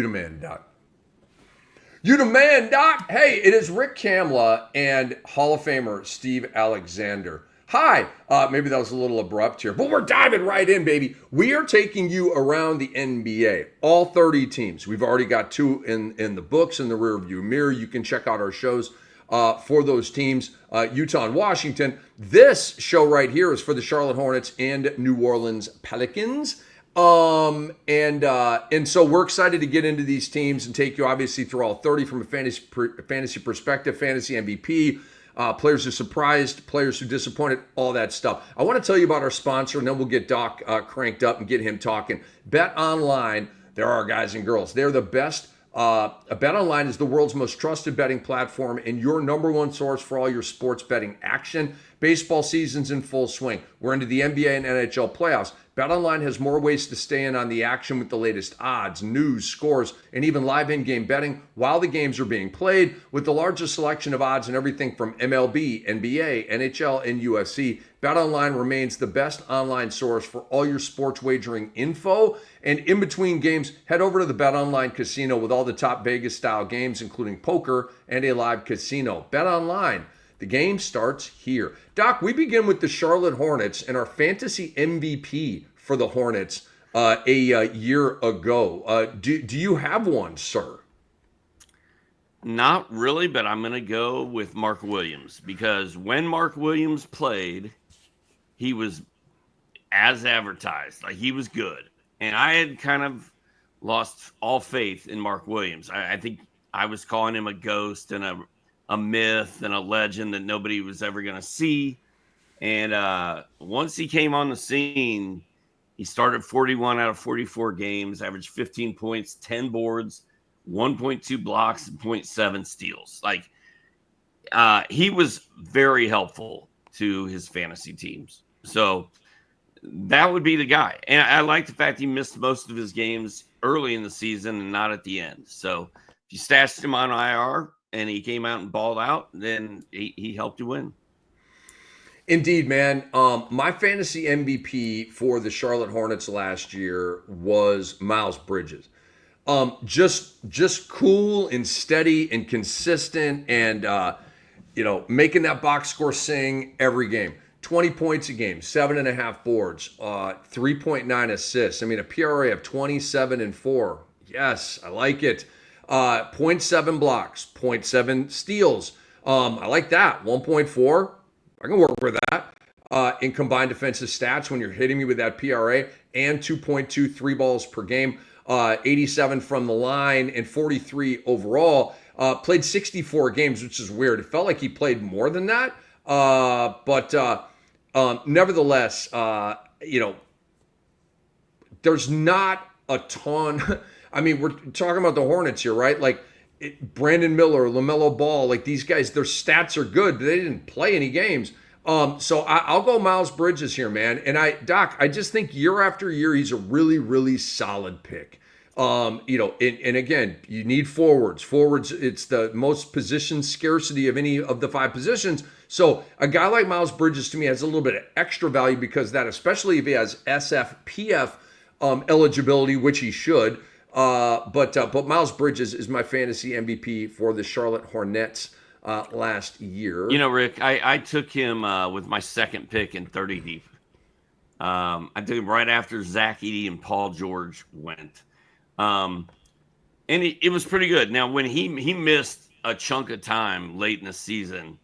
the man, Doc. You the man, Doc. Hey, it is Rick Kamla and Hall of Famer Steve Alexander. Hi. Maybe that was a little abrupt here, but we're diving right in, baby. We are taking you around the NBA, all 30 teams. We've already got two in the books, in the rearview mirror. You can check out our shows for those teams, Utah and Washington. This show right here is for the Charlotte Hornets and New Orleans Pelicans. And so we're excited to get into these teams and take you obviously through all 30 from a fantasy perspective, fantasy MVP, players who surprised, players who disappointed, all that stuff. I want to tell you about our sponsor, and then we'll get Doc cranked up and get him talking. Bet Online, there are guys and girls. They're the best. Bet Online is the world's most trusted betting platform and your number one source for all your sports betting action. Baseball season's in full swing. We're into the NBA and NHL playoffs. BetOnline has more ways to stay in on the action with the latest odds, news, scores, and even live in-game betting while the games are being played. With the largest selection of odds and everything from MLB, NBA, NHL, and UFC, BetOnline remains the best online source for all your sports wagering info. And in between games, head over to the BetOnline casino with all the top Vegas-style games, including poker and a live casino. BetOnline. The game starts here. Doc, we begin with the Charlotte Hornets and our fantasy MVP for the Hornets a year ago. Do you have one, sir? Not really, but I'm going to go with Mark Williams because when Mark Williams played, he was as advertised. Like, he was good. And I had kind of lost all faith in Mark Williams. I think I was calling him a ghost and a myth and a legend that nobody was ever going to see. And once he came on the scene, he started 41 out of 44 games, averaged 15 points, 10 boards, 1.2 blocks, and 0.7 steals. Like, he was very helpful to his fantasy teams. So that would be the guy. And I like the fact he missed most of his games early in the season and not at the end. So if you stashed him on IR, and he came out and balled out, then he helped you win. Indeed, man. My fantasy MVP for the Charlotte Hornets last year was Miles Bridges. Just cool and steady and consistent and, making that box score sing every game. 20 points a game, 7.5 boards, 3.9 assists. I mean, a PRA of 27-4. Yes, I like it. 0.7 blocks, 0.7 steals. I like that. 1.4. I can work with that. In combined defensive stats when you're hitting me with that PRA, and 2.2 three balls per game, 87 from the line and 43 overall. Played 64 games, which is weird. It felt like he played more than that. But nevertheless, there's not a ton. I mean, we're talking about the Hornets here, right? Like Brandon Miller, LaMelo Ball, like these guys, their stats are good, but they didn't play any games. So I'll go Miles Bridges here, man. And Doc, I just think year after year, he's a really, really solid pick. And again, you need forwards. Forwards, it's the most position scarcity of any of the five positions. So a guy like Miles Bridges to me has a little bit of extra value because that, especially if he has SFPF eligibility, which he should. But Miles Bridges is my fantasy MVP for the Charlotte Hornets last year. You know, Rick, I took him with my second pick in 30 deep. I took him right after Zach Edey and Paul George went. And it was pretty good. Now, when he missed a chunk of time late in the season,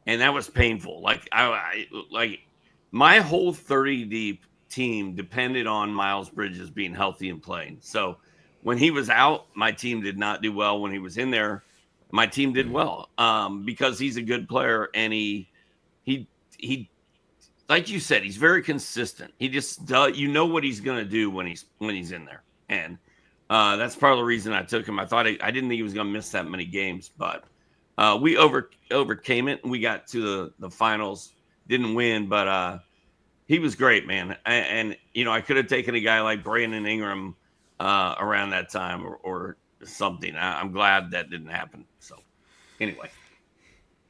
and that was painful. Like my whole 30 deep team depended on Miles Bridges being healthy and playing. So when he was out, my team did not do well. When he was in there, my team did well because he's a good player and he like you said, he's very consistent. He just does, what he's going to do when he's in there, and that's part of the reason I took him. I didn't think he was going to miss that many games, but we overcame it and we got to the finals. Didn't win, but he was great, man. And I could have taken a guy like Brandon Ingram around that time or something. I'm glad that didn't happen. So anyway,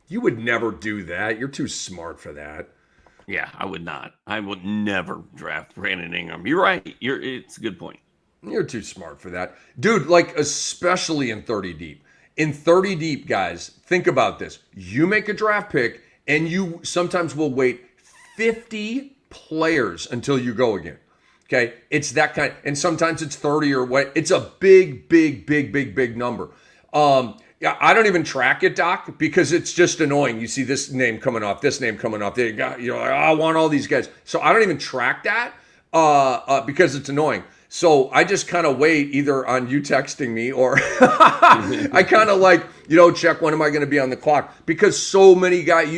you would never do that. You're too smart for that. Yeah, I would not. I would never draft Brandon Ingram. You're right. It's a good point. You're too smart for that. Dude, like, especially in 30 deep. In 30 deep, guys, think about this. You make a draft pick, and you sometimes will wait 50 players until you go again. Okay? It's that kind. And sometimes it's 30 or what. It's a big number. Yeah, I don't even track it, Doc, because it's just annoying. You see this name coming off, this name coming off. There you go. You're like, I want all these guys. So I don't even track that because it's annoying. So I just kind of wait either on you texting me or I kind of like, check when am I going to be on the clock, because so many guys,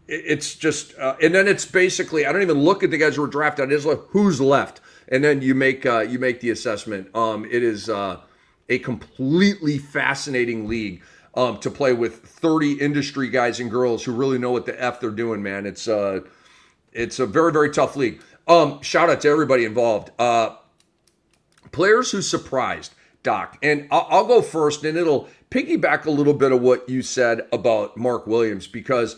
it's just, and then it's basically, I don't even look at the guys who were drafted. I just look who's left. And then you make the assessment. It is a completely fascinating league to play with 30 industry guys and girls who really know what the F they're doing, man. It's a very, very tough league. Shout out to everybody involved. Players who surprised, Doc. And I'll go first, and it'll piggyback a little bit of what you said about Mark Williams, because,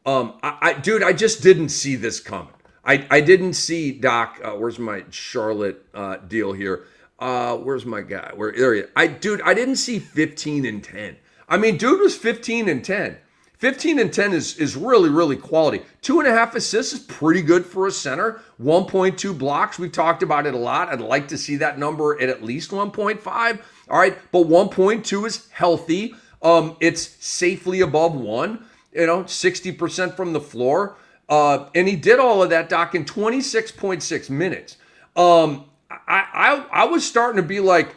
I just didn't see this coming. I didn't see, Doc, where's my Charlotte deal here? Where's my guy? There he is. I didn't see 15 and 10. I mean, dude was 15 and 10. 15 and 10 is really, really quality. 2.5 assists is pretty good for a center. 1.2 blocks. We've talked about it a lot. I'd like to see that number at least 1.5. All right. But 1.2 is healthy. It's safely above 1, 60% from the floor. And he did all of that, Doc, in 26.6 minutes. I was starting to be like,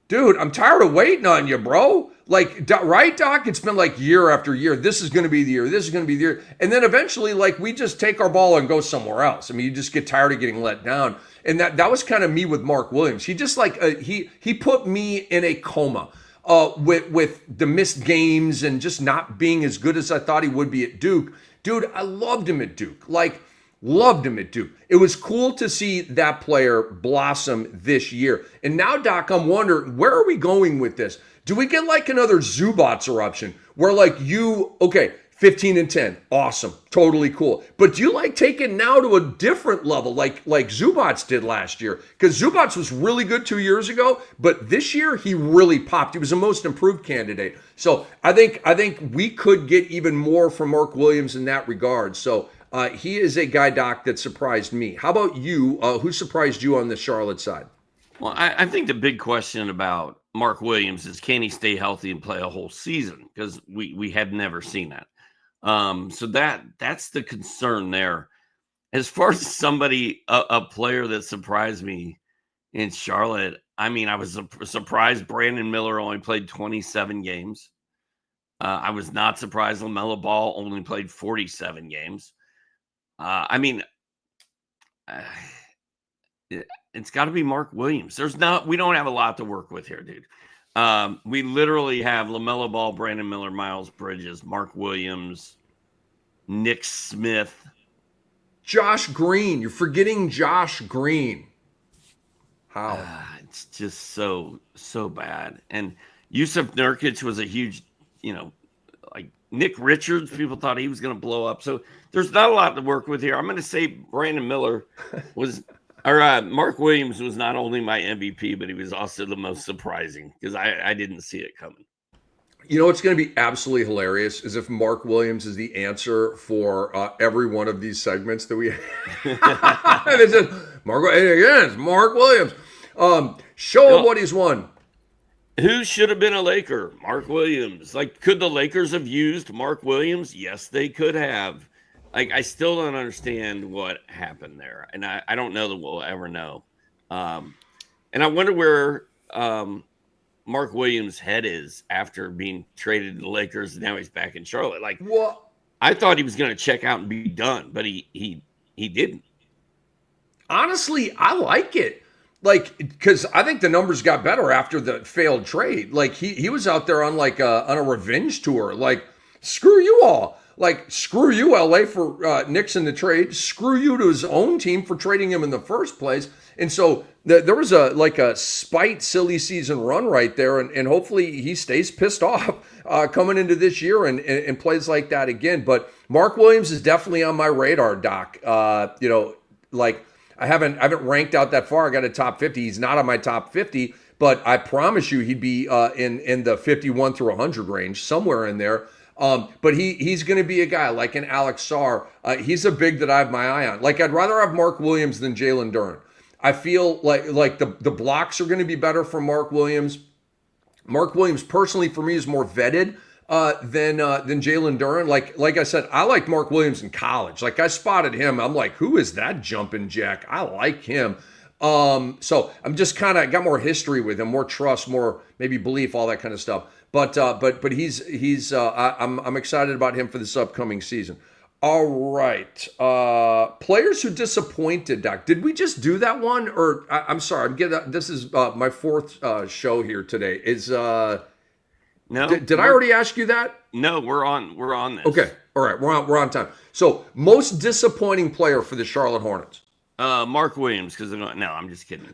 dude, I'm tired of waiting on you, bro. Like, right, Doc? It's been like year after year. This is going to be the year. This is going to be the year. And then eventually, like, we just take our ball and go somewhere else. I mean, you just get tired of getting let down. And that was kind of me with Mark Williams. He just he put me in a coma with the missed games and just not being as good as I thought he would be at Duke. Dude, I loved him at Duke. Loved him at Duke. It was cool to see that player blossom this year. And now, Doc, I'm wondering, where are we going with this? Do we get like another Zubats eruption where 15 and 10, awesome, totally cool. But do you like take it now to a different level like Zubats did last year? Because Zubats was really good 2 years ago, but this year he really popped. He was the most improved candidate. So I think we could get even more from Mark Williams in that regard. So he is a guy, Doc, that surprised me. How about you? Who surprised you on the Charlotte side? Well, I think the big question about Mark Williams is, can he stay healthy and play a whole season? Because we have never seen that. So that's the concern there. As far as somebody, a player that surprised me in Charlotte, I mean, I was surprised Brandon Miller only played 27 games. I was not surprised LaMelo Ball only played 47 games. It's got to be Mark Williams. We don't have a lot to work with here, dude. We literally have LaMelo Ball, Brandon Miller, Miles Bridges, Mark Williams, Nick Smith, Josh Green. You're forgetting Josh Green. How? It's just so bad. And Yusuf Nurkic was a huge, like Nick Richards. People thought he was going to blow up. So there's not a lot to work with here. I'm going to say Brandon Miller Mark Williams was not only my MVP, but he was also the most surprising because I didn't see it coming. You know what's going to be absolutely hilarious is if Mark Williams is the answer for every one of these segments that we have. It's Mark Williams. Show him what he's won. Who should have been a Laker? Mark Williams. Like, could the Lakers have used Mark Williams? Yes, they could have. Like, I still don't understand what happened there. And I don't know that we'll ever know. And I wonder where Mark Williams' head is after being traded to the Lakers, and now he's back in Charlotte. Like, what? I thought he was going to check out and be done, but he didn't. Honestly, I like it. Like, because I think the numbers got better after the failed trade. Like, he was out there on on a revenge tour. Like, screw you all. Like, screw you, LA, for Knicks in the trade. Screw you to his own team for trading him in the first place. And so there was a spite silly season run right there. And hopefully he stays pissed off coming into this year and plays like that again. But Mark Williams is definitely on my radar, Doc. I haven't ranked out that far. I got a top 50. He's not on my top 50, but I promise you he'd be in the 51 through 100 range, somewhere in there. But he's going to be a guy like an Alex Sarr. He's a big that I have my eye on. Like, I'd rather have Mark Williams than Jalen Duren. I feel like the blocks are going to be better for Mark Williams. Mark Williams, personally, for me, is more vetted than Jalen Duren. Like I said, I liked Mark Williams in college. Like, I spotted him. I'm like, who is that jumping jack? I like him. So I'm just kind of got more history with him, more trust, more maybe belief, all that kind of stuff. But I'm excited about him for this upcoming season. All right, players who disappointed, Doc. Did we just do that one, or I'm sorry, I'm getting this is my fourth show here today. Is no? Did I already ask you that? No, we're on this. Okay, all right, we're on time. So, most disappointing player for the Charlotte Hornets. Mark Williams, because no, I'm just kidding.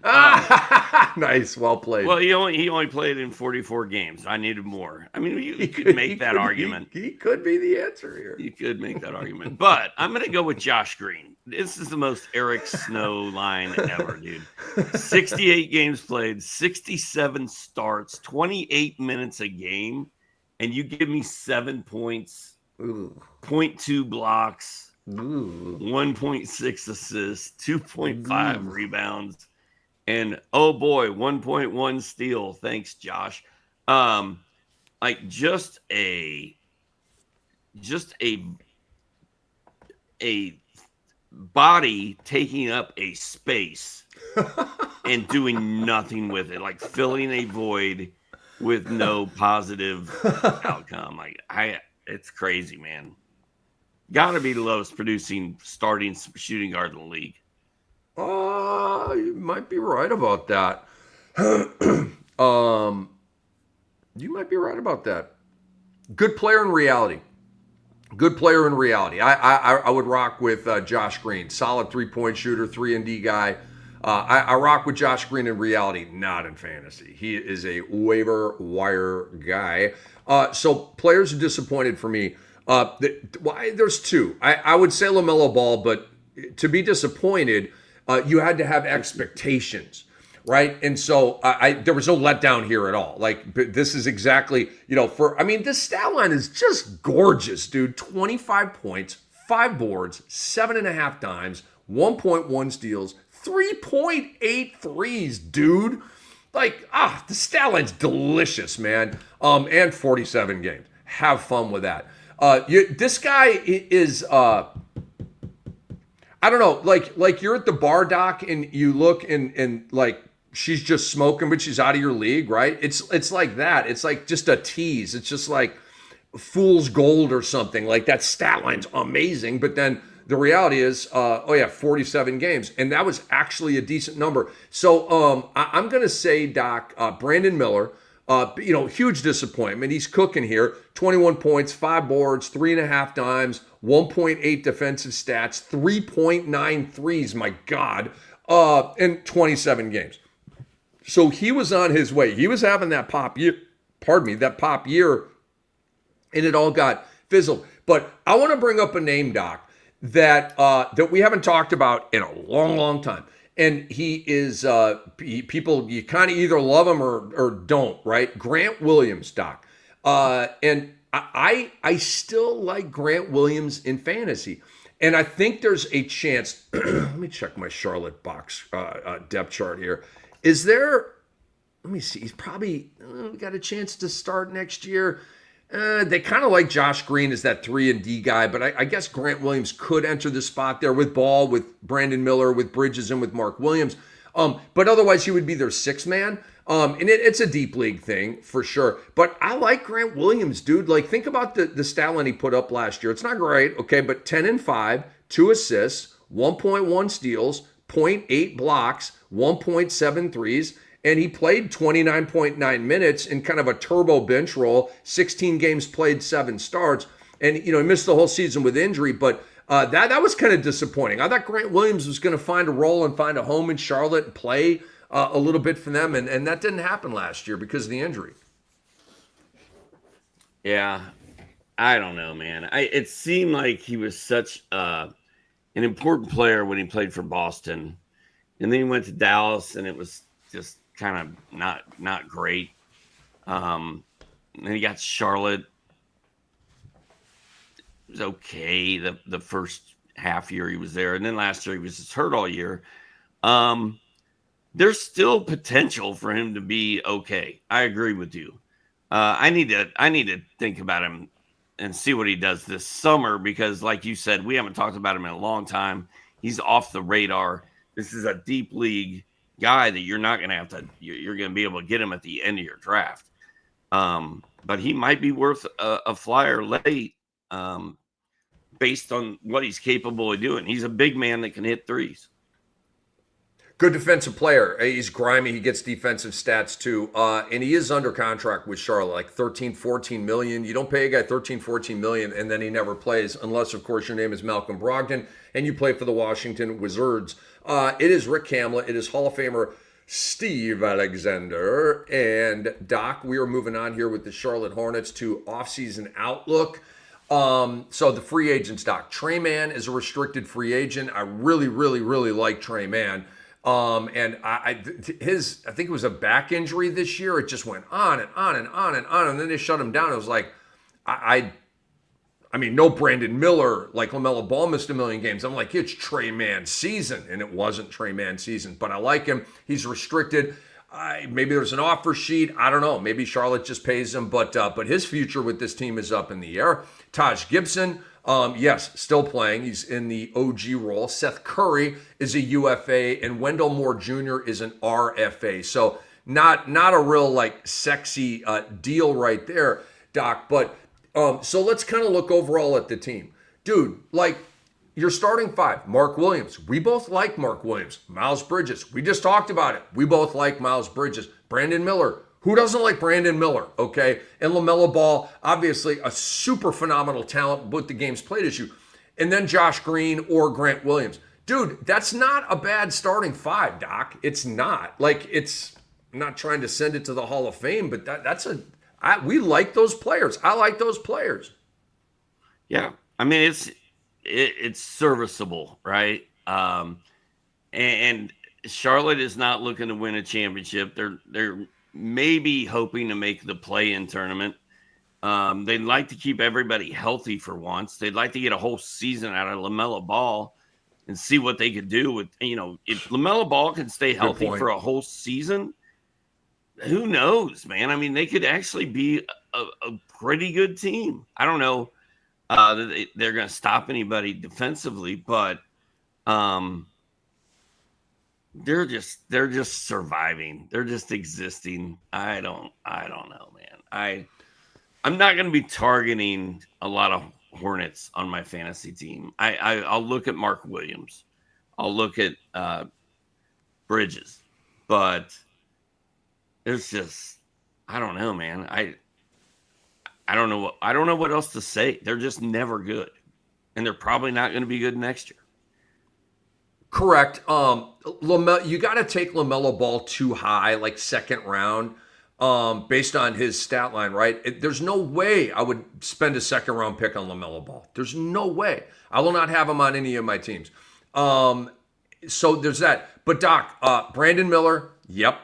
Nice, well played. Well, he only played in 44 games. I needed more. I mean, you could make that argument. He could be the answer here. You could make that argument, but I'm going to go with Josh Green. This is the most Eric Snow line ever, dude. 68 games played, 67 starts, 28 minutes a game, and you give me 7 points, 0.2 blocks. Ooh. 1.6 assists, 2.5 rebounds, and oh boy, 1.1 steal. Thanks, Josh. Like just a body taking up a space and doing nothing with it, like filling a void with no positive outcome. It's crazy, man. Got to be the lowest producing starting shooting guard in the league. You might be right about that. You might be right about that. Good player in reality. Good player in reality. I would rock with Josh Green. Solid 3-point shooter, 3-and-D guy. I rock with Josh Green in reality, not in fantasy. He is a waiver wire guy. So players are disappointed for me. There's two. I would say LaMelo Ball, but to be disappointed, you had to have expectations, right? And so there was no letdown here at all. Like, this is exactly, this stat line is just gorgeous, dude. 25 points, 5 boards, 7.5 dimes, 1.1 steals, 3.8 threes, dude. Like, the stat line's delicious, man. And 47 games. Have fun with that. This guy is, I don't know, like you're at the bar, Doc, and you look and like she's just smoking, but she's out of your league, right? It's like that. It's like just a tease. It's just like fool's gold or something. Like, that stat line's amazing, but then the reality is, 47 games, and that was actually a decent number. So I'm gonna say, Doc, Brandon Miller. Huge disappointment. He's cooking here. 21 points, 5 boards, 3.5 dimes, 1.8 defensive stats, 3.9 threes, my God, in 27 games. So he was on his way. He was having that pop year, and it all got fizzled. But I want to bring up a name, Doc, that we haven't talked about in a long, long time. And he is, people, you kind of either love him or don't, right? Grant Williams, Doc. And I still like Grant Williams in fantasy. And I think there's a chance, let me check my Charlotte box depth chart here. Is there, let me see, he's probably got a chance to start next year. They kind of like Josh Green as that 3-and-D guy, but I guess Grant Williams could enter the spot there with Ball, with Brandon Miller, with Bridges, and with Mark Williams. But otherwise, he would be their 6th man. And it's a deep league thing for sure. But I like Grant Williams, dude. Like, think about the stat line he put up last year. It's not great, okay, but 10-5, 2 assists, 1.1 steals, 0.8 blocks, 1.7 threes. And he played 29.9 minutes in kind of a turbo bench role, 16 games played, 7 starts. And, he missed the whole season with injury, but that was kind of disappointing. I thought Grant Williams was going to find a role and find a home in Charlotte and play a little bit for them, and that didn't happen last year because of the injury. Yeah, I don't know, man. It seemed like he was such an important player when he played for Boston. and then he went to Dallas, and it was just kind of not great. And then he got Charlotte. It was okay the first half year he was there, and then last year he was just hurt all year. There's still potential for him to be okay. I agree with you. I need to think about him and see what he does this summer, because like you said, we haven't talked about him in a long time. He's off the radar. This is a deep league guy that you're not going to have to, you're going to be able to get him at the end of your draft. But he might be worth a flyer late based on what he's capable of doing. He's a big man that can hit threes. Good defensive player. He's grimy. He gets defensive stats too. And he is under contract with Charlotte, like 13, 14 million. You don't pay a guy 13, 14 million and then he never plays, unless, of course, your name is Malcolm Brogdon and you play for the Washington Wizards. It is Rick Kamla. It is Hall of Famer Steve Alexander. And Doc, we are moving on here with the Charlotte Hornets to offseason outlook. So the free agents, Doc. Trey Mann is a restricted free agent. I really, really, really like Trey Mann. And I think it was a back injury this year. It just went on and on and on and on. And then they shut him down. It was like, I mean, no Brandon Miller, like LaMelo Ball missed a million games. I'm like, it's Trey Mann season. And it wasn't Trey Mann season, but I like him. He's restricted. Maybe there's an offer sheet. I don't know. Maybe Charlotte just pays him, but his future with this team is up in the air. Taj Gibson, yes, still playing. He's in the OG role. Seth Curry is a UFA, and Wendell Moore Jr. is an RFA. So not a real like sexy deal right there, Doc. But so let's kind of look overall at the team, dude. Like your starting five: Mark Williams. We both like Mark Williams. Miles Bridges. We just talked about it. We both like Miles Bridges. Brandon Miller. Who doesn't like Brandon Miller, okay? And LaMelo Ball, obviously a super phenomenal talent with the games played issue. And then Josh Green or Grant Williams. Dude, that's not a bad starting five, Doc. It's not. Like, I'm not trying to send it to the Hall of Fame, but we like those players. I like those players. Yeah. I mean, it's serviceable, right? And Charlotte is not looking to win a championship. They're maybe hoping to make the play-in tournament. They'd like to keep everybody healthy for once. They'd like to get a whole season out of LaMelo Ball and see what they could do with, if LaMelo Ball can stay healthy for a whole season, who knows, man? I mean, they could actually be a pretty good team. I don't know that they're going to stop anybody defensively, but they're just surviving. They're just existing. I don't know, man. I'm not going to be targeting a lot of Hornets on my fantasy team. I'll look at Mark Williams. I'll look at Bridges, but it's just, I don't know, man. I don't know what else to say. They're just never good, and they're probably not going to be good next year. Correct. You got to take LaMelo Ball too high, like second round, based on his stat line, right? There's no way I would spend a second round pick on LaMelo Ball. There's no way. I will not have him on any of my teams. So there's that. But Doc, Brandon Miller, yep.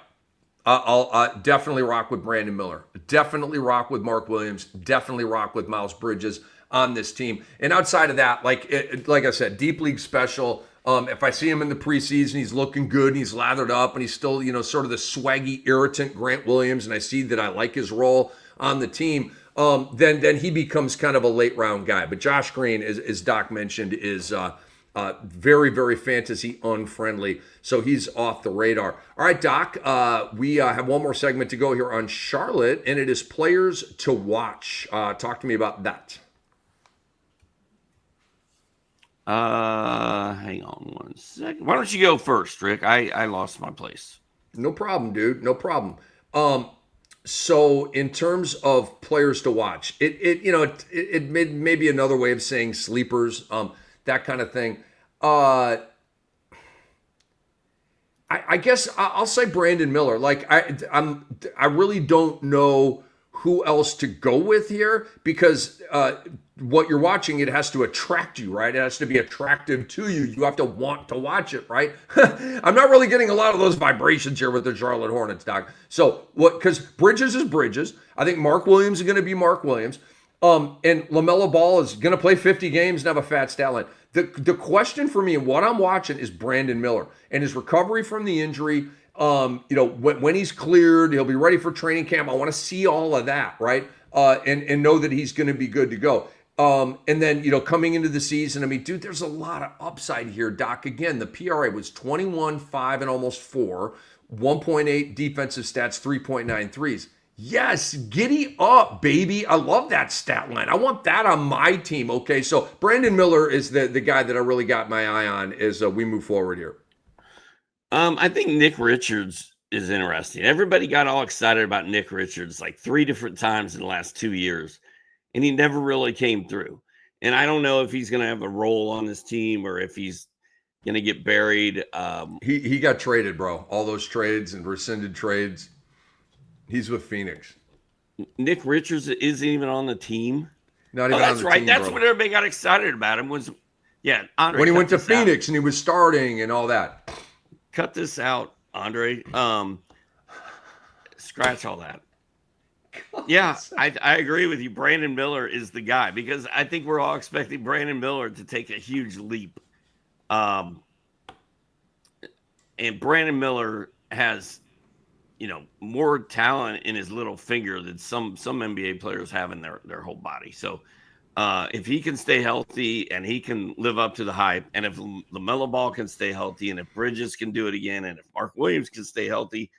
I'll definitely rock with Brandon Miller. Definitely rock with Mark Williams. Definitely rock with Miles Bridges on this team. And outside of that, like I said, deep league special. If I see him in the preseason, he's looking good and he's lathered up and he's still, sort of the swaggy, irritant Grant Williams, and I see that I like his role on the team, then he becomes kind of a late round guy. But Josh Green, as Doc mentioned, is very, very fantasy unfriendly. So he's off the radar. All right, Doc, we have one more segment to go here on Charlotte, and it is players to watch. Talk to me about that. Hang on one second. Why don't you go first, Rick? I lost my place. No problem, dude. No problem. So in terms of players to watch, it may be another way of saying sleepers, that kind of thing. I guess I'll say Brandon Miller. Like I really don't know who else to go with here because what you're watching, it has to attract you, right? It has to be attractive to you. You have to want to watch it, right? I'm not really getting a lot of those vibrations here with the Charlotte Hornets, Doc. So what? Because Bridges is Bridges. I think Mark Williams is going to be Mark Williams. And LaMelo Ball is going to play 50 games and have a fat stat line. The question for me and what I'm watching is Brandon Miller and his recovery from the injury. When he's cleared, he'll be ready for training camp. I want to see all of that, right? And know that he's going to be good to go. And then, coming into the season, I mean, dude, there's a lot of upside here, Doc. Again, the PRA was 21, 5, and almost 4, 1.8 defensive stats, 3.9 threes. Yes, giddy up, baby. I love that stat line. I want that on my team. Okay, so Brandon Miller is the guy that I really got my eye on as we move forward here. I think Nick Richards is interesting. Everybody got all excited about Nick Richards like 3 different times in the last 2 years, and he never really came through. And I don't know if he's going to have a role on this team or if he's going to get buried. He got traded, bro. All those trades and rescinded trades. He's with Phoenix. Nick Richards isn't even on the team. Not even that's on the right. team, That's bro. what everybody got excited about him was. Yeah, Andre, when he went to Phoenix out. and he was starting and all that. Cut this out, Andre. Scratch all that. Yeah, I agree with you. Brandon Miller is the guy because I think we're all expecting Brandon Miller to take a huge leap. And Brandon Miller has, more talent in his little finger than some NBA players have in their whole body. So if he can stay healthy and he can live up to the hype, and if LaMelo Ball can stay healthy, and if Bridges can do it again, and if Mark Williams can stay healthy,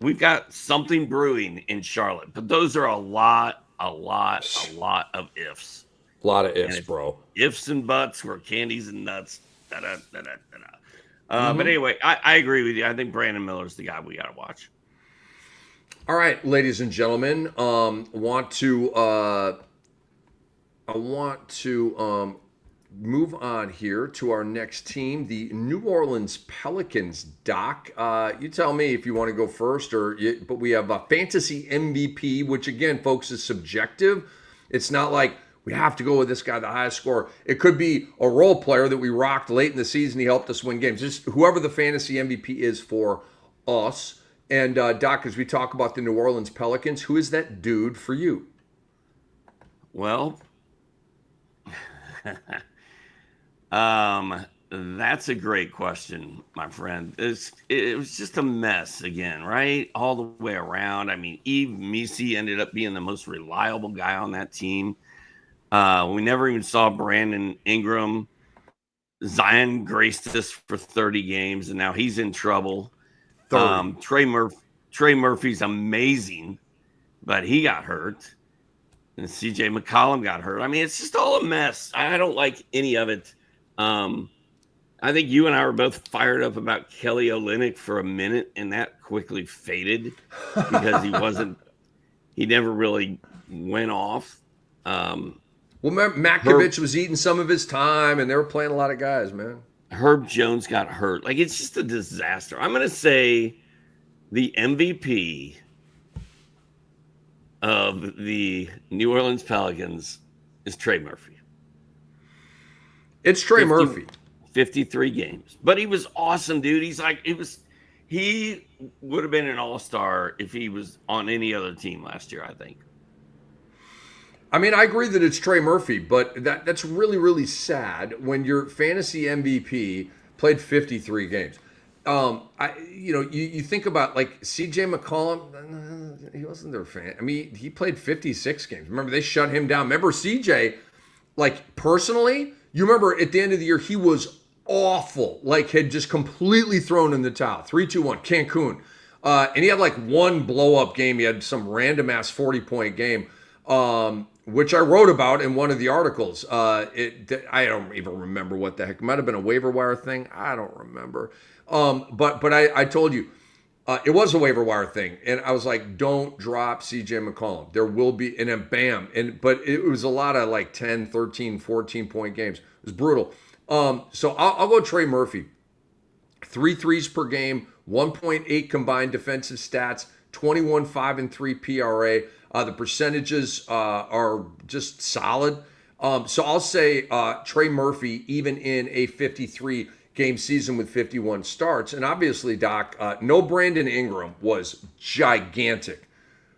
we've got something brewing in Charlotte. But those are a lot of ifs. A lot of ifs, bro. Ifs and buts were candies and nuts. But anyway, I agree with you. I think Brandon Miller's the guy we got to watch. All right, ladies and gentlemen, I want to move on here to our next team, the New Orleans Pelicans. Doc, you tell me if you want to go first, but we have a fantasy MVP, which again, folks, is subjective. It's not like we have to go with this guy, the highest scorer. It could be a role player that we rocked late in the season. He helped us win games. Just whoever the fantasy MVP is for us. And Doc, as we talk about the New Orleans Pelicans, who is that dude for you? Well, that's a great question, my friend. It was just a mess again, right? All the way around. I mean, Yves Missi ended up being the most reliable guy on that team. We never even saw Brandon Ingram. Zion graced us for 30 games, and now he's in trouble. Trey Murphy's amazing, but he got hurt. And CJ McCollum got hurt. I mean, it's just all a mess. I don't like any of it. I think you and I were both fired up about Kelly Olynyk for a minute, and that quickly faded because he never really went off. Well, Makovich was eating some of his time, and they were playing a lot of guys, man. Herb Jones got hurt. Like, it's just a disaster. I'm going to say the MVP of the New Orleans Pelicans is Trey Murphy. It's Trey Murphy. 53 games. But he was awesome, dude. He would have been an all-star if he was on any other team last year, I think. I mean, I agree that it's Trey Murphy, but that's really, really sad when your fantasy MVP played 53 games. You think about like CJ McCollum, he wasn't their fan. I mean, he played 56 games. Remember, they shut him down. Remember CJ, like personally, you remember at the end of the year, he was awful, like had just completely thrown in the towel. 3-2-1, Cancun. And he had like one blow-up game. He had some random-ass 40-point game. Which I wrote about in one of the articles. I don't even remember what the heck. It might have been a waiver wire thing. I don't remember. But I told you, it was a waiver wire thing. And I was like, don't drop CJ McCollum. There will be, and then bam. But it was a lot of like 10, 13, 14-point games. It was brutal. So I'll go Trey Murphy. 3 threes per game, 1.8 combined defensive stats, 21.5-3 PRA. The percentages are just solid. So I'll say Trey Murphy, even in a 53 game season with 51 starts. And obviously, Doc, no Brandon Ingram was gigantic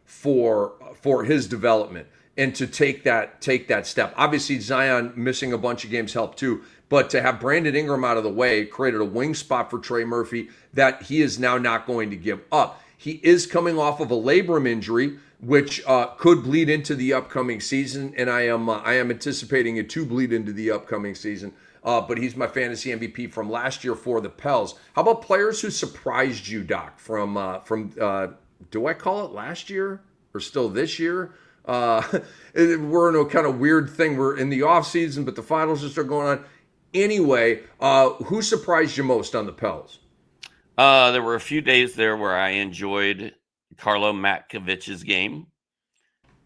for his development and to take that step. Obviously, Zion missing a bunch of games helped too. But to have Brandon Ingram out of the way created a wing spot for Trey Murphy that he is now not going to give up. He is coming off of a labrum injury, which could bleed into the upcoming season, and I am anticipating it to bleed into the upcoming season. But he's my fantasy MVP from last year for the Pels. How about players who surprised you, Doc? From do I call it last year or still this year? We're in a kind of weird thing. We're in the offseason, but the finals are still going on. Anyway, who surprised you most on the Pels? There were a few days there where I enjoyed Carlo Matkovic's game.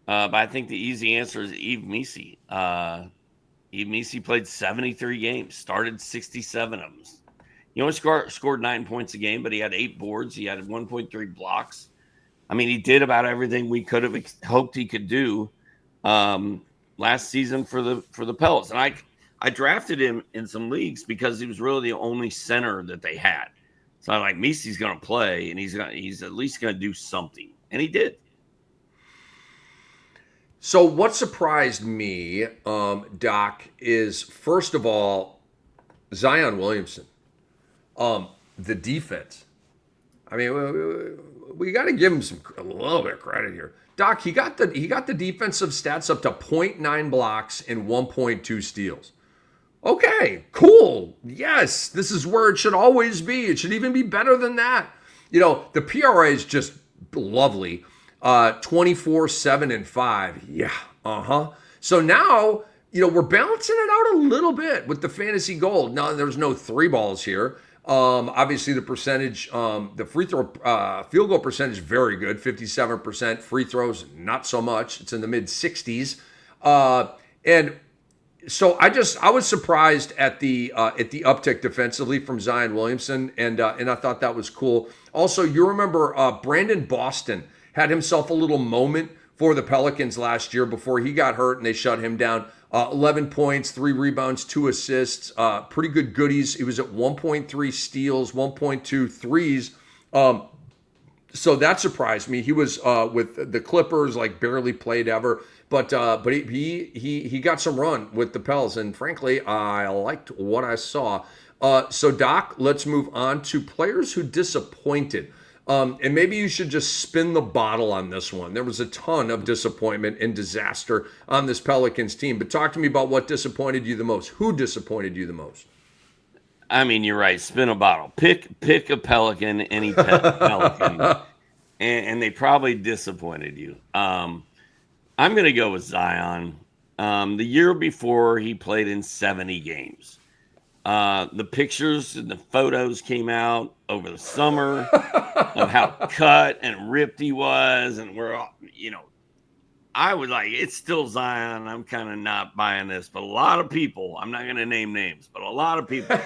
But I think the easy answer is Yves Missi. Yves Missi played 73 games, started 67 of them. He only scored 9 points a game, but he had 8 boards. He had 1.3 blocks. I mean, he did about everything we could have hoped he could do last season for the Pels. And I drafted him in some leagues because he was really the only center that they had. So I'm like, Missi's going to play, and he's at least going to do something. And he did. So what surprised me, Doc, is first of all, Zion Williamson. The defense. I mean, we got to give him a little bit of credit here. Doc, he got the defensive stats up to 0.9 blocks and 1.2 steals. Okay, cool. Yes, this is where it should always be. It should even be better than that. You know, the PRA is just lovely. 24, 7, and 5. Yeah, So now, we're balancing it out a little bit with the fantasy gold. Now, there's no 3 balls here. Obviously, the percentage, the free throw, field goal percentage, very good, 57%. Free throws, not so much. It's in the mid 60s. And so I was surprised at the uptick defensively from Zion Williamson, and I thought that was cool. Also, you remember Brandon Boston had himself a little moment for the Pelicans last year before he got hurt and they shut him down. 11 points, 3 rebounds, 2 assists, pretty good goodies. He was at 1.3 steals, 1.2 threes. So that surprised me. He was with the Clippers, like barely played ever, but he got some run with the Pels, and frankly, I liked what I saw. So Doc, let's move on to players who disappointed. And maybe you should just spin the bottle on this one. There was a ton of disappointment and disaster on this Pelicans team. But talk to me about what disappointed you the most. Who disappointed you the most? I mean, you're right. Spin a bottle. Pick a Pelican, any Pelican, and they probably disappointed you. I'm going to go with Zion. The year before, he played in 70 games. The pictures and the photos came out over the summer of how cut and ripped he was, and we're all, I was like, it's still Zion. I'm kind of not buying this, but a lot of people, I'm not going to name names, but a lot of people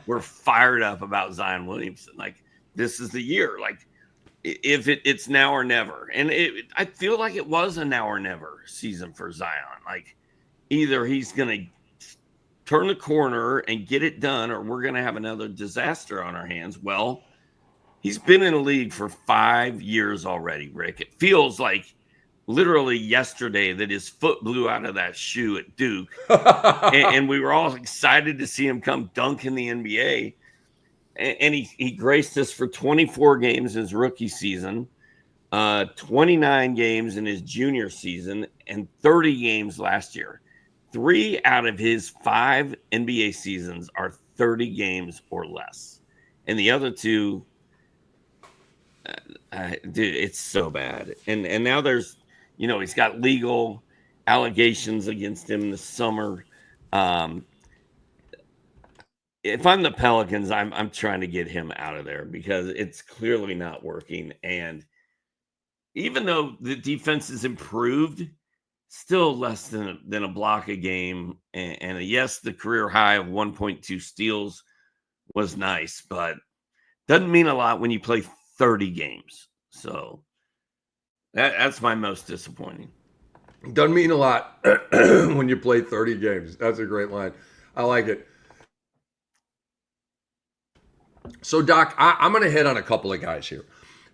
were fired up about Zion Williamson. Like, this is the year. Like, if it's now or never. And I feel like it was a now or never season for Zion. Like, either he's going to turn the corner and get it done, or we're going to have another disaster on our hands. Well, he's been in the league for 5 years already, Rick. It feels like literally yesterday that his foot blew out of that shoe at Duke. and we were all excited to see him come dunk in the NBA. And he graced us for 24 games his rookie season, 29 games in his junior season, and 30 games last year. 3 out of his 5 NBA seasons are 30 games or less. And the other 2, dude, it's so bad. And now there's, he's got legal allegations against him this summer. If I'm the Pelicans, I'm trying to get him out of there because it's clearly not working. And even though the defense has improved, still less than a block a game. And yes, the career high of 1.2 steals was nice, but doesn't mean a lot when you play 30 games. So That's my most disappointing. Doesn't mean a lot when you play 30 games. That's a great line. I like it. So, Doc, I'm going to hit on a couple of guys here.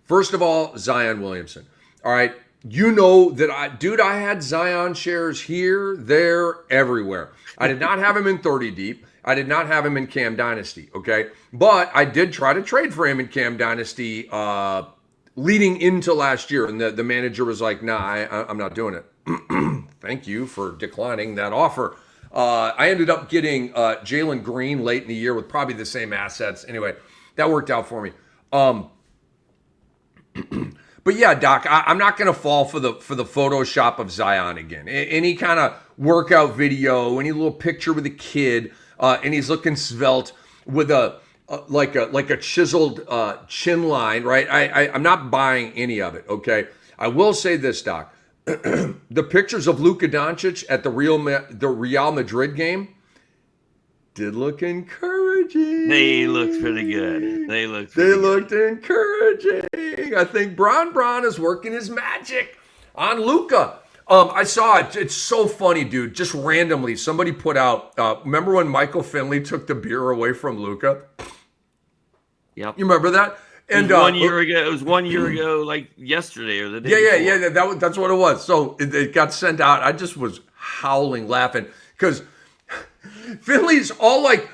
First of all, Zion Williamson. All right. You know that I had Zion shares here, there, everywhere. I did not have him in 30 deep. I did not have him in Cam Dynasty. Okay. But I did try to trade for him in Cam Dynasty leading into last year. And the manager was like, nah, I'm not doing it. Thank you for declining that offer. I ended up getting Jalen Green late in the year with probably the same assets. Anyway, that worked out for me. But yeah, Doc, I'm not going to fall for the Photoshop of Zion again. Any kind of workout video, any little picture with a kid, and he's looking svelte with like a chiseled chin line, right? I'm not buying any of it. Okay, I will say this, Doc. The pictures of Luka Doncic at the Real Madrid game did look encouraging. They looked pretty good. They looked encouraging. I think Bron is working his magic on Luka. I saw it. It's so funny, dude. Just randomly, somebody put out. Remember when Michael Finley took the beer away from Luka? Yep. You remember that? And it was 1 year ago. It was 1 year ago, like yesterday or the day before. Yeah. That's what it was. So it got sent out. I just was howling, laughing because Finley's all like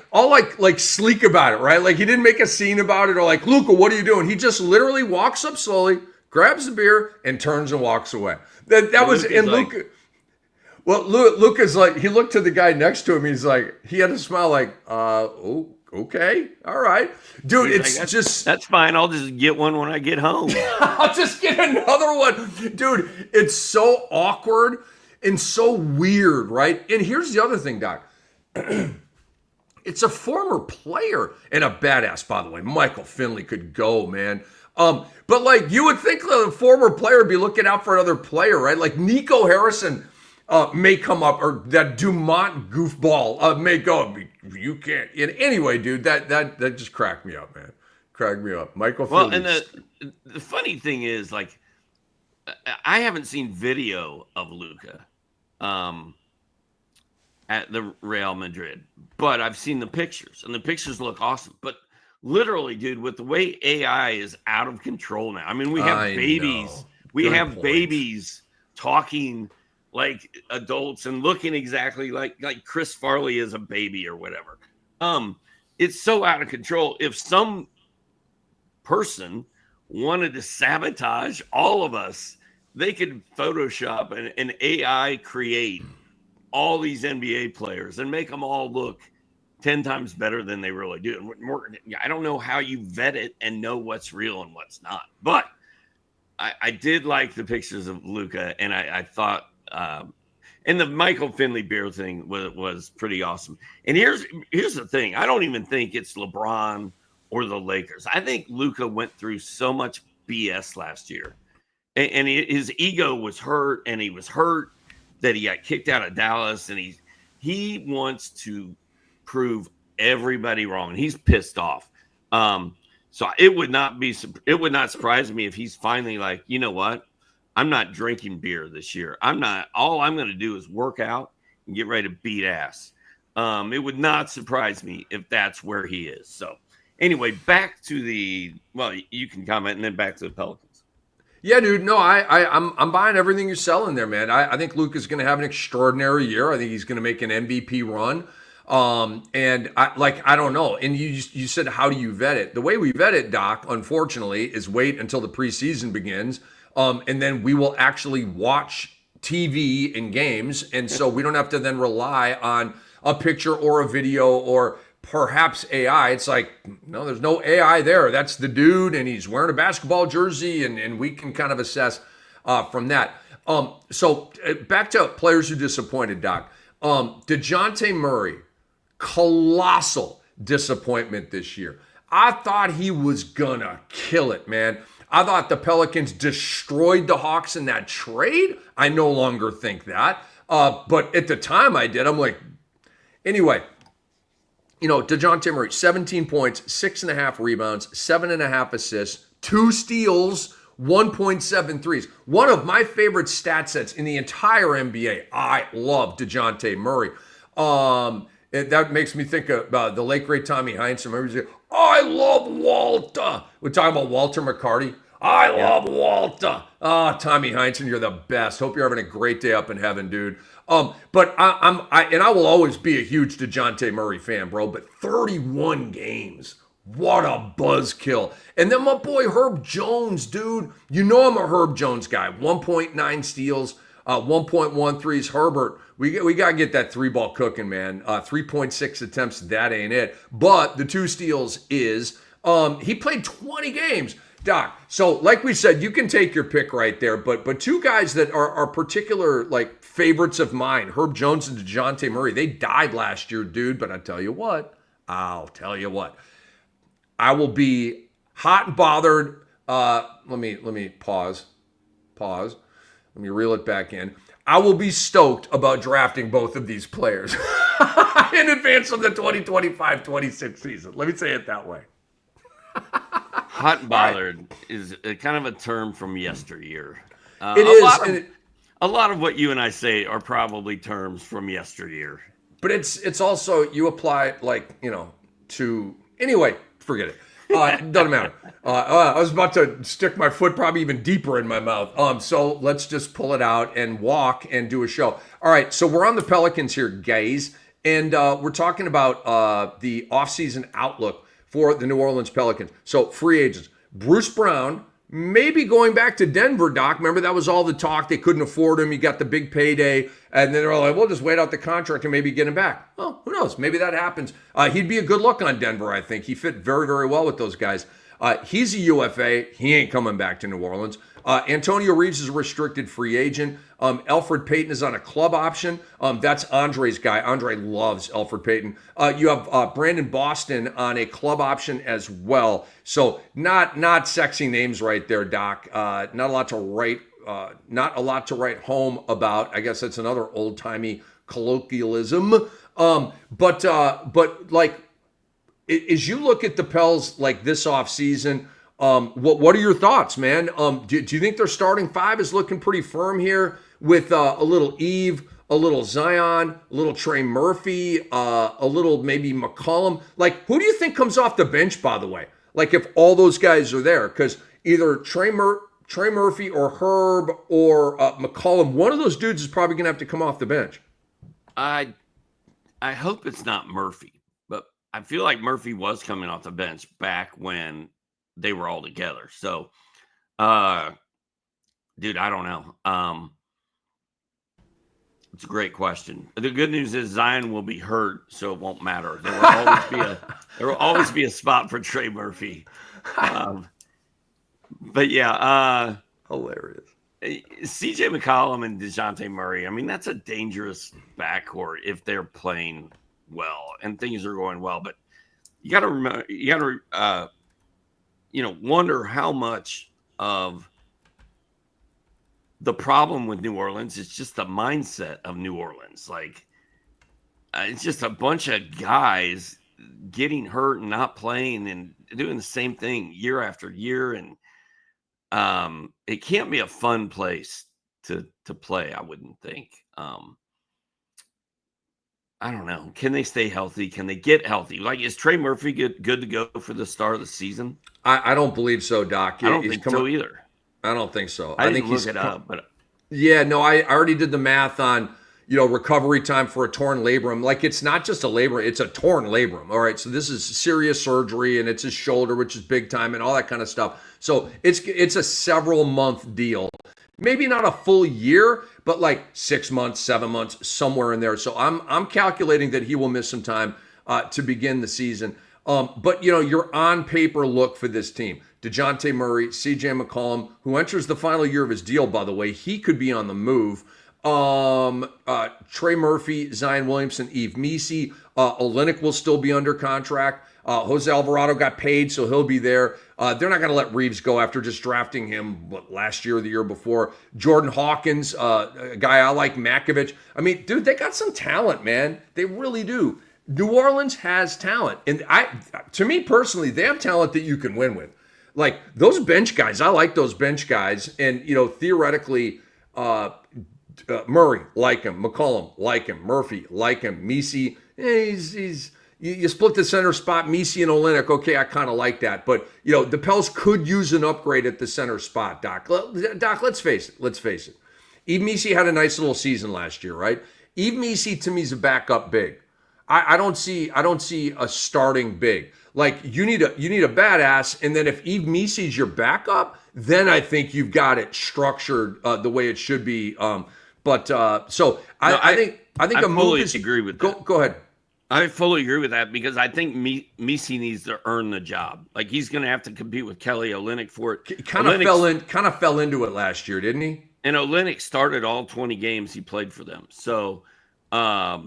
sleek about it, right? Like he didn't make a scene about it or like, Luka, what are you doing? He just literally walks up slowly, grabs the beer, and turns and walks away. That was in Luka. Well, Luka's like, he looked to the guy next to him. He's like, he had a smile like, oh, okay, all right, dude. It's like, that's fine. I'll just get one when I get home. I'll just get another one, dude. It's so awkward and so weird, right? And here's the other thing, Doc. It's a former player and a badass, by the way. Michael Finley could go, man. But like you would think the former player would be looking out for another player, right? Like Nico Harrison may come up, or that Dumont goofball may go. You can't. Anyway, dude, that just cracked me up, man. Cracked me up. Michael Finley. Well, and the funny thing is, like, I haven't seen video of Luka at the Real Madrid, but I've seen the pictures, and the pictures look awesome. But literally, dude, with the way AI is out of control now, I mean, we have babies. We have babies talking like adults and looking exactly like Chris Farley is a baby or whatever. It's so out of control. If some person wanted to sabotage all of us, they could Photoshop an AI create all these NBA players and make them all look 10 times better than they really do. And I don't know how you vet it and know what's real and what's not. But I did like the pictures of Luka, and I thought and the Michael Finley beer thing was pretty awesome. And here's the thing. I don't even think it's LeBron or the Lakers. I think Luka went through so much BS last year. And his ego was hurt, and he was hurt that he got kicked out of Dallas, and he wants to prove everybody wrong, and he's pissed off. So it would not surprise me if he's finally like, you know what? I'm not drinking beer this year. All I'm going to do is work out and get ready to beat ass. It would not surprise me if that's where he is. So anyway, back to you can comment, and then back to the Pelicans. Yeah, dude. No, I'm buying everything you're selling there, man. I think Luka's going to have an extraordinary year. I think he's going to make an MVP run. And I don't know. And you said, how do you vet it? The way we vet it, Doc, unfortunately, is wait until the preseason begins. And then we will actually watch TV and games. And so we don't have to then rely on a picture or a video or perhaps AI. It's like, no, there's no AI there. That's the dude, and he's wearing a basketball jersey, and we can kind of assess from that. So back to players who disappointed, Doc. DeJounte Murray, colossal disappointment this year. I thought he was gonna kill it, man. I thought the Pelicans destroyed the Hawks in that trade. I no longer think that. But at the time I did. I'm like, anyway, DeJounte Murray, 17 points, 6.5 rebounds, 7.5 assists, 2 steals, 1.7 threes. One of my favorite stat sets in the entire NBA. I love DeJounte Murray. That makes me think of the late great Tommy Heinsohn. Remember, he said, I love Walter. We're talking about Walter McCarty. I love Walter. Tommy Heinsohn, you're the best. Hope you're having a great day up in heaven, dude. But I will always be a huge DeJounte Murray fan, bro. But 31 games. What a buzzkill. And then my boy Herb Jones, dude. You know I'm a Herb Jones guy. 1.9 steals, 1.1 threes. Herbert, we got to get that three ball cooking, man. 3.6 attempts, that ain't it. But the 2 steals is he played 20 games. Doc, so like we said, you can take your pick right there, but 2 guys that are particular like favorites of mine, Herb Jones and DeJounte Murray, they died last year, dude. But I'll tell you what, I will be hot and bothered. Let me pause. Let me reel it back in. I will be stoked about drafting both of these players in advance of the 2025-26 season. Let me say it that way. Hot and bothered is kind of a term from yesteryear. It is. A lot of what you and I say are probably terms from yesteryear. But it's also, you apply to, anyway, forget it. It doesn't matter. I was about to stick my foot probably even deeper in my mouth. So let's just pull it out and walk and do a show. All right, so we're on the Pelicans here, guys. And we're talking about the offseason outlook for the New Orleans Pelicans. So free agents. Bruce Brown, maybe going back to Denver, Doc. Remember, that was all the talk. They couldn't afford him. He got the big payday. And then they're like, we'll just wait out the contract and maybe get him back. Well, who knows? Maybe that happens. He'd be a good look on Denver, I think. He fit very, very well with those guys. He's a UFA. He ain't coming back to New Orleans. Antonio Reeves is a restricted free agent. Elfrid Payton is on a club option. That's Andre's guy. Andre loves Elfrid Payton. You have Brandon Boston on a club option as well. So not sexy names right there, Doc. Not a lot to write home about. I guess that's another old timey colloquialism. But like, as you look at the Pels like this offseason, what are your thoughts, man? Do you think their starting 5 is looking pretty firm here with a little Eve, a little Zion, a little Trey Murphy, a little maybe McCollum? Like, who do you think comes off the bench, by the way? Like, if all those guys are there, because either Trey Murphy or Herb or McCollum, one of those dudes is probably going to have to come off the bench. I hope it's not Murphy, but I feel like Murphy was coming off the bench back when they were all together. So, dude, I don't know. It's a great question. The good news is Zion will be hurt, so it won't matter. There will always be a spot for Trey Murphy. But yeah, hilarious. CJ McCollum and DeJounte Murray. I mean, that's a dangerous backcourt if they're playing well and things are going well. But you got to remember, wonder how much of the problem with New Orleans is just the mindset of New Orleans. Like, it's just a bunch of guys getting hurt and not playing and doing the same thing year after year. And it can't be a fun place to play, I wouldn't think. I don't know. Can they stay healthy? Can they get healthy? Like, is Trey Murphy good to go for the start of the season? I don't believe so, Doc. I don't think so either. I don't think so. I think look it up, but yeah, no, I already did the math on recovery time for a torn labrum. Like, it's not just a labrum; it's a torn labrum. All right, so this is serious surgery, and it's his shoulder, which is big time, and all that kind of stuff. So it's a several month deal. Maybe not a full year, but like 6 months, 7 months, somewhere in there. So I'm calculating that he will miss some time to begin the season. But your on paper look for this team: DeJounte Murray, CJ McCollum, who enters the final year of his deal, by the way. He could be on the move. Trey Murphy, Zion Williamson, Yves Missi. Olynyk will still be under contract. Jose Alvarado got paid, so he'll be there. They're not going to let Reeves go after just drafting him last year or the year before. Jordan Hawkins, a guy I like, Makovich. I mean, dude, they got some talent, man. They really do. New Orleans has talent. And to me personally, they have talent that you can win with. Like those bench guys, I like those bench guys. And, theoretically, Murray, like him. McCollum, like him. Murphy, like him. Messi, you split the center spot, Messi and Olynyk. Okay, I kind of like that. But, the Pels could use an upgrade at the center spot, Doc. Doc, let's face it. Yves Messi had a nice little season last year, right? Yves Messi, to me, is a backup big. I don't see a starting big. Like you need a badass, and then if Yves Messi's your backup, then I think you've got it structured the way it should be. I think a move is. Agree with that. Go ahead. I fully agree with that because I think Messi needs to earn the job. Like he's going to have to compete with Kelly Olynyk for it. Kind of fell into it last year, didn't he? And Olynyk started all 20 games he played for them. So I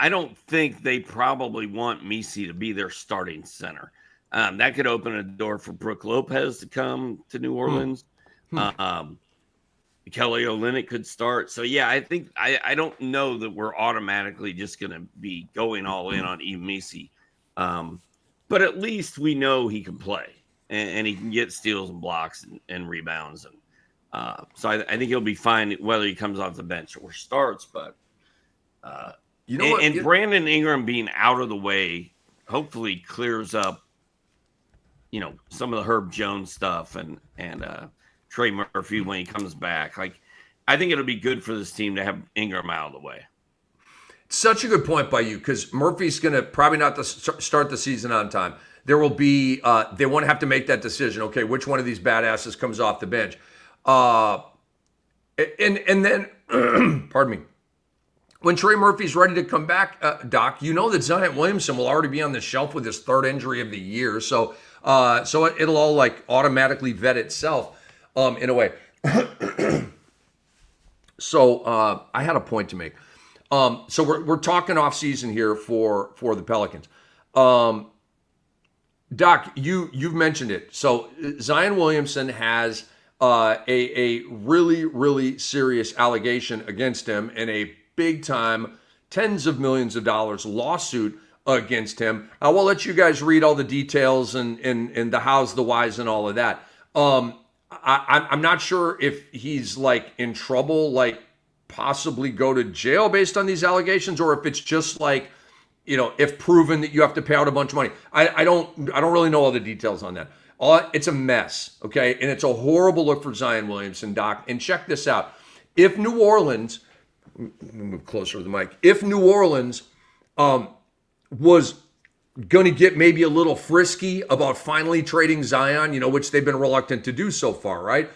don't think they probably want Messi to be their starting center. That could open a door for Brook Lopez to come to New Orleans. Kelly Olynyk could start. So, yeah, I think I don't know that we're automatically just going to be going all in on Yves Messi. But at least we know he can play and he can get steals and blocks and rebounds. And so I think he'll be fine whether he comes off the bench or starts. But Brandon Ingram being out of the way hopefully clears up, some of the Herb Jones stuff and Trey Murphy when he comes back. Like, I think it'll be good for this team to have Ingram out of the way. Such a good point by you because Murphy's going to probably not start the season on time. There will be they won't have to make that decision. Okay, which one of these badasses comes off the bench? And then, pardon me. When Trey Murphy's ready to come back, Doc, that Zion Williamson will already be on the shelf with his third injury of the year. So it'll all like automatically vet itself in a way. So I had a point to make. So we're talking offseason here for the Pelicans. Doc, you've mentioned it. So Zion Williamson has a really, really serious allegation against him and a big-time, tens of millions of dollars lawsuit against him. We'll let you guys read all the details and the hows, the whys, and all of that. I'm not sure if he's like in trouble, like possibly go to jail based on these allegations, or if it's just like, if proven that you have to pay out a bunch of money. I don't really know all the details on that. It's a mess, okay? And it's a horrible look for Zion Williamson, Doc. And check this out. If New Orleans, let me move closer to the mic. If New Orleans was going to get maybe a little frisky about finally trading Zion, which they've been reluctant to do so far, right?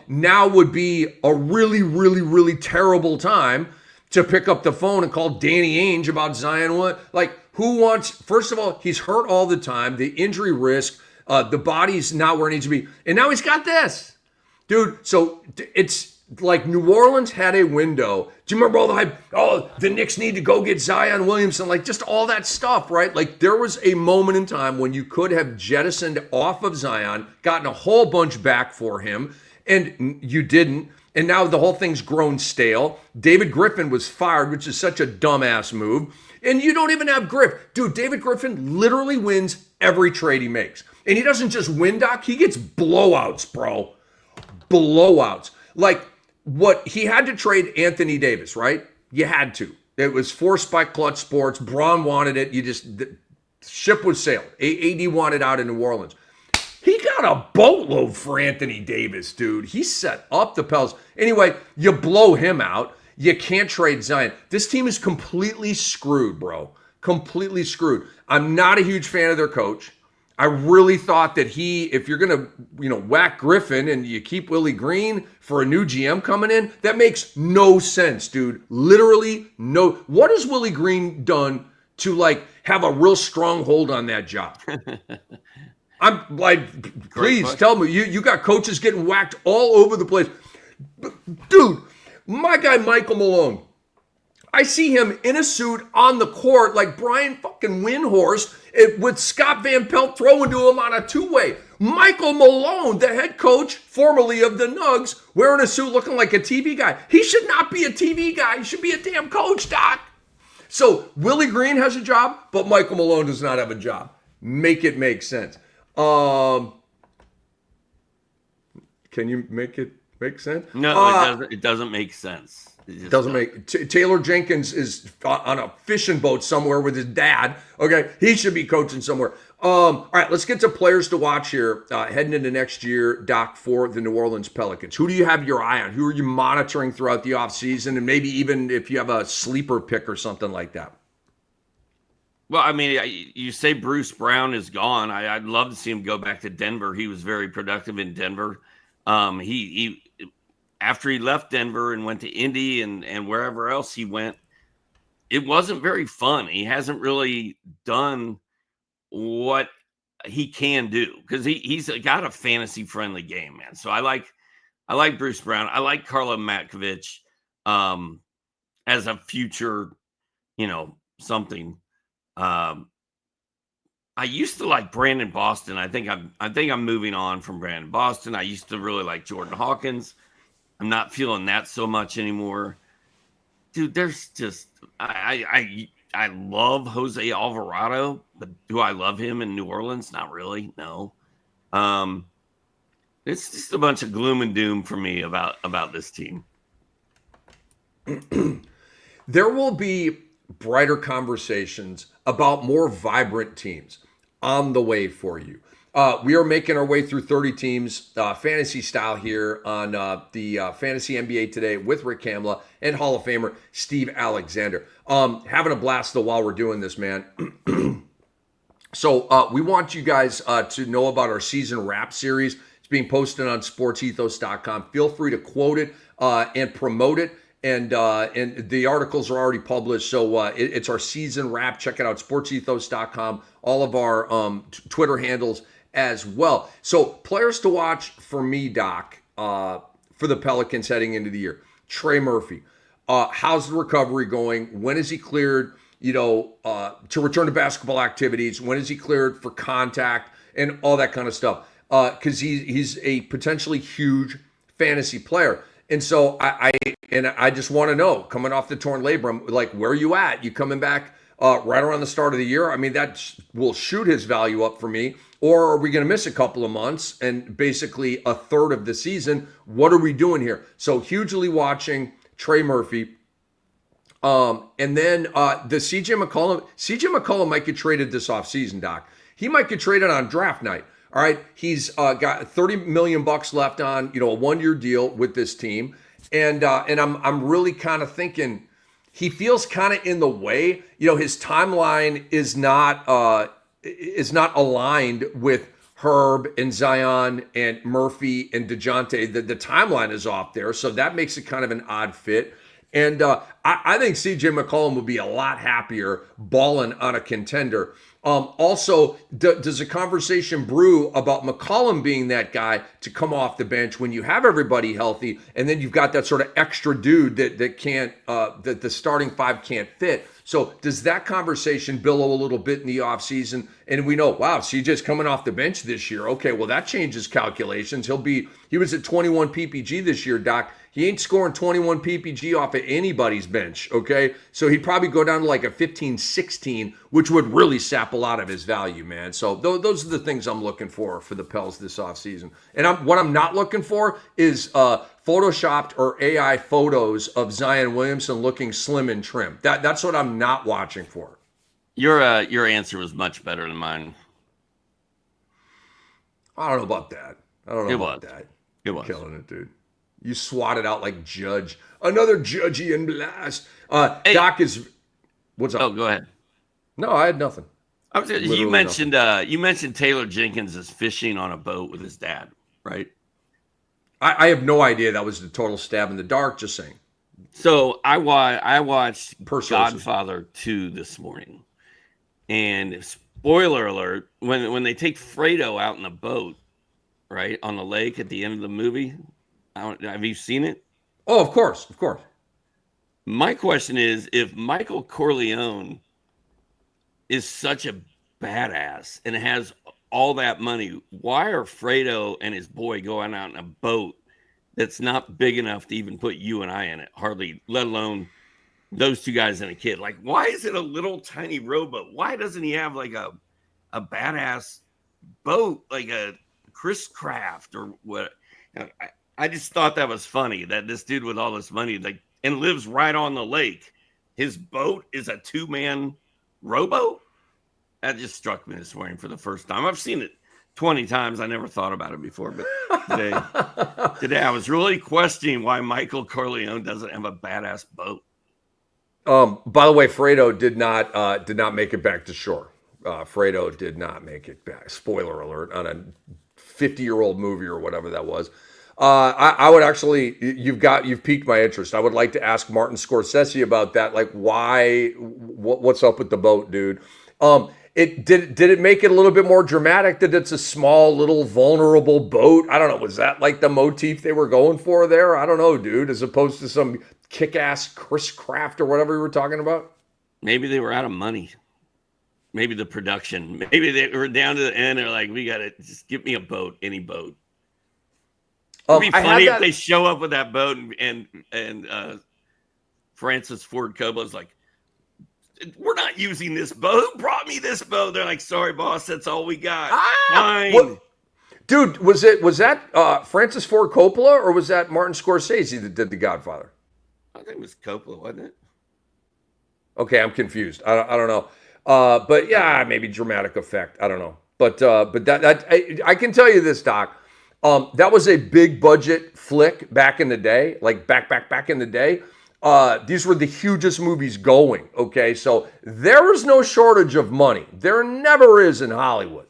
Now would be a really, really, really terrible time to pick up the phone and call Danny Ainge about Zion. Like, who wants, first of all, he's hurt all the time, the injury risk, the body's not where it needs to be. And now he's got this. Dude, so it's like New Orleans had a window. Do you remember all the hype? Oh, the Knicks need to go get Zion Williamson. Like just all that stuff, right? Like there was a moment in time when you could have jettisoned off of Zion, gotten a whole bunch back for him, and you didn't. And now the whole thing's grown stale. David Griffin was fired, which is such a dumbass move. And you don't even have Griff. Dude, David Griffin literally wins every trade he makes. And he doesn't just win, Doc. He gets blowouts, bro. Blowouts. Like, what he had to trade Anthony Davis, right? You had to. It was forced by Clutch Sports. Braun wanted it. The ship was sailed. AD wanted out in New Orleans. He got a boatload for Anthony Davis, dude. He set up the Pels. Anyway, you blow him out. You can't trade Zion. This team is completely screwed, bro. Completely screwed. I'm not a huge fan of their coach. I really thought that if you're going to, whack Griffin and you keep Willie Green for a new GM coming in, that makes no sense, dude. Literally no. What has Willie Green done to have a real strong hold on that job? I'm like, please tell me, you got coaches getting whacked all over the place. Dude, my guy Michael Malone, I see him in a suit on the court like Brian fucking Windhorst with Scott Van Pelt throwing to him on a two-way. Michael Malone, the head coach, formerly of the Nugs, wearing a suit looking like a TV guy. He should not be a TV guy. He should be a damn coach, Doc. So Willie Green has a job, but Michael Malone does not have a job. Make it make sense. Um, can you make it make sense? No, it doesn't. It doesn't make sense. It just Doesn't make Taylor Jenkins is on a fishing boat somewhere with his dad. Okay, he should be coaching somewhere. All right, let's get to players to watch here heading into next year, Doc, for the New Orleans Pelicans. Who do you have your eye on? Who are you monitoring throughout the offseason? And maybe even if you have a sleeper pick or something like that. Well, I mean, you say Bruce Brown is gone. I'd love to see him go back to Denver. He was very productive in Denver. He after he left Denver and went to Indy and wherever else he went, it wasn't very fun. He hasn't really done what he can do because he's got a fantasy friendly game, man. So I like Bruce Brown. I like Carlo Matkovich as a future, something. I used to like Brandon Boston. I think I'm moving on from Brandon Boston. I used to really like Jordan Hawkins. I'm not feeling that so much anymore. Dude, there's just I love Jose Alvarado, but do I love him in New Orleans? Not really. No. It's just a bunch of gloom and doom for me about this team. There will be brighter conversations about more vibrant teams on the way for you. We are making our way through 30 teams, fantasy style here on the Fantasy NBA Today with Rick Kamla and Hall of Famer Steve Alexander. Having a blast though while we're doing this, man. So we want you guys to know about our season wrap series. It's being posted on sportsethos.com. Feel free to quote it and promote it. And the articles are already published. So it's our season wrap. Check it out, sportsethos.com. All of our Twitter handles as well. So players to watch for me, Doc, for the Pelicans heading into the year. Trey Murphy. How's the recovery going? When is he cleared, to return to basketball activities? When is he cleared for contact and all that kind of stuff? Because he's a potentially huge fantasy player. And so I just want to know, coming off the torn labrum, like, where are you at? You coming back right around the start of the year? I mean, that will shoot his value up for me. Or are we going to miss a couple of months and basically a third of the season? What are we doing here? So hugely watching Trey Murphy. And then the CJ McCollum might get traded this offseason, Doc. He might get traded on draft night. All right, he's got $30 million left on a 1-year deal with this team, and I'm really kind of thinking he feels kind of in the way. His timeline is not aligned with Herb and Zion and Murphy and DeJounte. The timeline is off there, so that makes it kind of an odd fit. And I think CJ McCollum would be a lot happier balling on a contender. Also, does a conversation brew about McCollum being that guy to come off the bench when you have everybody healthy, and then you've got that sort of extra dude that can't, that the starting five can't fit? So does that conversation billow a little bit in the offseason? And we know, wow, CJ's coming off the bench this year. Okay, well, that changes calculations. He was at 21 PPG this year, Doc. He ain't scoring 21 PPG off of anybody's bench, okay? So he'd probably go down to like a 15, 16, which would really sap a lot of his value, man. So those are the things I'm looking for the Pels this offseason. And what I'm not looking for is photoshopped or AI photos of Zion Williamson looking slim and trim. That's what I'm not watching for. Your answer was much better than mine. I don't know about that. It was. Killing it, dude. You swatted out like Judge. Another Judgy and blast. Hey, Doc is... What's up? Oh, go ahead. No, I had nothing. You mentioned Taylor Jenkins is fishing on a boat with his dad, right? I have no idea. That was the total stab in the dark, just saying. So I watched Godfather 2 this morning. And spoiler alert, when they take Fredo out in the boat, right, on the lake at the end of the movie... have you seen it? Oh, of course. My question is, if Michael Corleone is such a badass and has all that money, why are Fredo and his boy going out in a boat that's not big enough to even put you and I in it, hardly, let alone those two guys and a kid? Like, why is it a little tiny rowboat? Why doesn't he have like a badass boat, like a Chris Craft or what. I just thought that was funny that this dude with all this money, like, and lives right on the lake, his boat is a 2-man rowboat. That just struck me this morning for the first time. I've seen it 20 times. I never thought about it before, but today I was really questioning why Michael Corleone doesn't have a badass boat. By the way, Fredo did not make it back to shore. Fredo did not make it back. Spoiler alert on a 50-year-old movie or whatever that was. I would actually, you've piqued my interest. I would like to ask Martin Scorsese about that. Like, what's up with the boat, dude? Did it make it a little bit more dramatic that it's a small, little, vulnerable boat? I don't know. Was that like the motif they were going for there? I don't know, dude. As opposed to some kick-ass Chris Craft or whatever we were talking about. Maybe they were out of money. Maybe the production. Maybe they were down to the end. They're like, we got to just give me a boat, any boat. It'd be funny if they show up with that boat and Francis Ford Coppola's like, we're not using this boat. Who brought me this boat? They're like, sorry, boss, that's all we got. Fine. What? Dude, was that Francis Ford Coppola or was that Martin Scorsese that did The Godfather? I think it was Coppola, wasn't it? Okay, I'm confused. I don't know. But yeah, maybe dramatic effect. I don't know. But that I can tell you this, Doc. That was a big budget flick back in the day, like back in the day. These were the hugest movies going. Okay, so there was no shortage of money. There never is in Hollywood.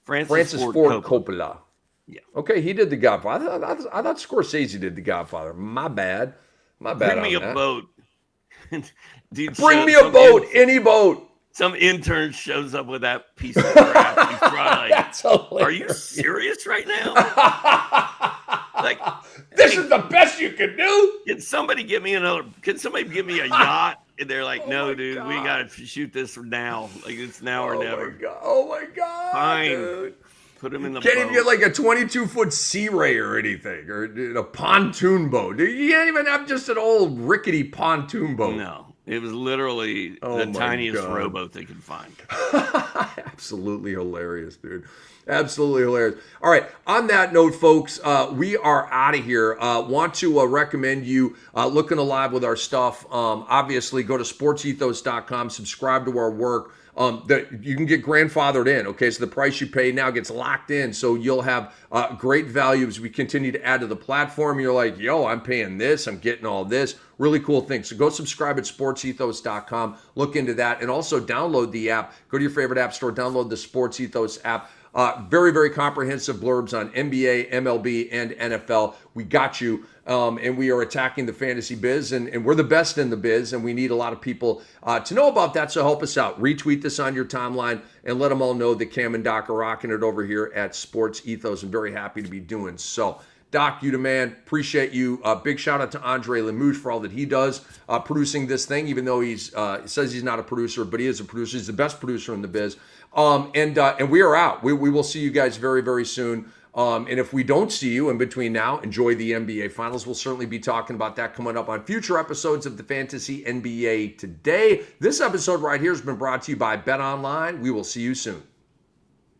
Francis Ford Coppola. Yeah. Okay, he did The Godfather. I thought Scorsese did The Godfather. My bad. Bring me a boat. Dude, bring me a boat. Any boat. Some intern shows up with that piece of crap. He's probably like, are you serious right now? Like, this is the best you can do? Can somebody give me a yacht? And they're like, no, dude, we got to shoot this now. Like, it's now or never. Oh my God. Fine. Dude. Put him in the Can't boat. even get like a 22-foot Sea Ray or anything, or a pontoon boat. You can't even have just an old rickety pontoon boat. No. It was literally the tiniest rowboat they could find. Absolutely hilarious, dude. Absolutely hilarious. All right. On that note, folks, we are out of here. Want to recommend you looking alive with our stuff. Obviously, go to sportsethos.com, subscribe to our work. That you can get grandfathered in, okay? So the price you pay now gets locked in, so you'll have great value as we continue to add to the platform. You're like, yo, I'm paying this, I'm getting all this. Really cool thing. So go subscribe at sportsethos.com, look into that, and also download the app. Go to your favorite app store, download the Sports Ethos app. Very, very comprehensive blurbs on NBA, MLB, and NFL. We got you. And we are attacking the fantasy biz, and we're the best in the biz, and we need a lot of people to know about that, so help us out. Retweet this on your timeline and let them all know that Cam and Doc are rocking it over here at Sports Ethos. I'm very happy to be doing so. Doc, you the man. Appreciate you. Big shout out to Andre Lemouche for all that he does producing this thing, even though he says he's not a producer, but he is a producer. He's the best producer in the biz. And we are out. We will see you guys very, very soon. And if we don't see you in between now, enjoy the NBA Finals. We'll certainly be talking about that coming up on future episodes of the Fantasy NBA Today. This episode right here has been brought to you by Bet Online. We will see you soon.